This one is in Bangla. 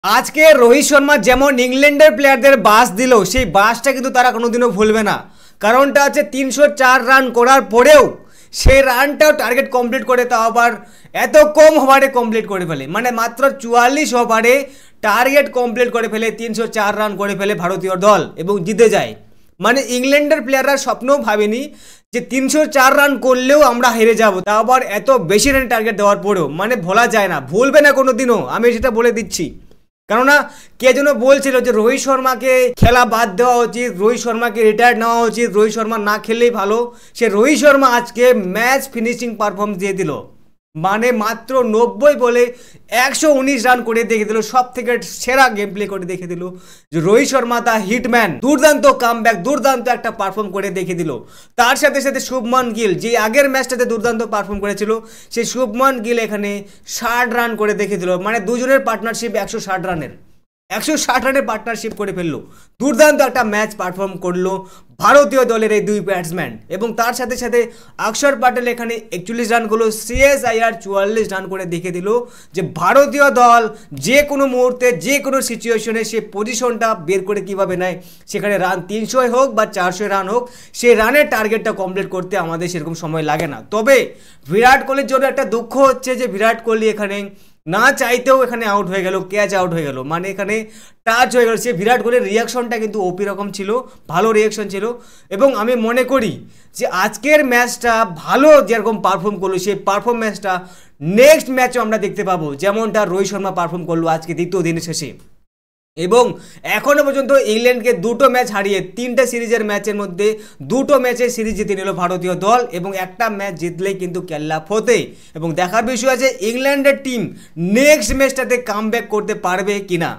আজকে রোহিত শর্মা যেমন ইংল্যান্ডের প্লেয়ারদের বাস দিল, সেই বাসটা কিন্তু তারা কোনোদিনও ভুলবে না। কারণটা হচ্ছে 304 রান করার পরেও সেই রানটাও টার্গেট কমপ্লিট করে, তাও আবার এত কম ওভারে কমপ্লিট করে ফেলে। মানে মাত্র 44 ওভারে টার্গেট কমপ্লিট করে ফেলে, 304 রান করে ফেলে ভারতীয় দল এবং জিতে যায়। মানে ইংল্যান্ডের প্লেয়াররা স্বপ্নও ভাবেনি যে 304 রান করলেও আমরা হেরে যাব, তাও আবার এত বেশি রান টার্গেট দেওয়ার পরেও। মানে ভোলা যায় না, ভুলবে না কোনো দিনও, আমি সেটা বলে দিচ্ছি। কেননা কে যেন বলছিল যে রোহিত শর্মাকে খেলা বাদ দেওয়া উচিত, রোহিত শর্মাকে রিটায়ার নেওয়া উচিত, রোহিত শর্মা না খেললেই ভালো। সে রোহিত শর্মা আজকে ম্যাচ ফিনিশিং পারফরমেন্স দিয়ে দিল। মানে মাত্র 90 বলে 119 রান করে দেখে দিল, সব থেকে সেরা গেম প্লে করে দেখে দিল যে রোহিত শর্মা দা হিটম্যান। দুর্দান্ত কামব্যাক, দুর্দান্ত একটা পারফর্ম করে দেখে দিল। তার সাথে সাথে শুভমান গিল, যে আগের ম্যাচটাতে দুর্দান্ত পারফর্ম করেছিল, সেই শুভমান গিল এখানে 60 রান করে দেখে দিল। মানে দুজনের পার্টনারশিপ 160 রানের, 160 রানের পার্টনারশিপ করে ফেললো। দুর্দান্ত একটা ম্যাচ পারফর্ম করলো ভারতীয় দলের এই দুই ব্যাটসম্যান। এবং তার সাথে সাথে অক্ষর প্যাটেল এখানে 41 রান করলো, শ্রেয়স আইয়ার 44 রান করে দেখে দিল যে ভারতীয় দল যে কোনো মুহূর্তে যে কোনো সিচুয়েশনে সে পজিশনটা বের করে কিভাবে নেয়। সেখানে রান 300 হোক বা 400 রান হোক, সেই রানের টার্গেটটা কমপ্লিট করতে আমাদের সেরকম সময় লাগে না। তবে বিরাট কোহলির জন্য একটা দুঃখ হচ্ছে যে বিরাট কোহলি এখানে না চাইতেও এখানে আউট হয়ে গেল, ক্যাচ আউট হয়ে গেল, মানে এখানে টাচ হয়ে গেল। সে বিরাট কোহলির রিয়াকশনটা কিন্তু ওপি রকম ছিল, ভালো রিয়াকশন ছিল। এবং আমি মনে করি যে আজকের ম্যাচটা ভালো যেরকম পারফর্ম করলো, সেই পারফরমেন্সটা নেক্সট ম্যাচও আমরা দেখতে পাবো, যেমনটা রোহিত শর্মা পারফর্ম করলো আজকে দ্বিতীয় দিনের শেষে। এবং এখনো পর্যন্ত ইংল্যান্ডকে দুটো ম্যাচ হারিয়ে 3টে সিরিজের ম্যাচের মধ্যে 2টো ম্যাচের সিরিজ জিতে নিল ভারতীয় দল। এবং একটা ম্যাচ জিতলেই কিন্তু কেল্লা ফতে। এবং দেখার বিষয় আছে ইংল্যান্ডের টিম নেক্সট ম্যাচটাতে কামব্যাক করতে পারবে কিনা।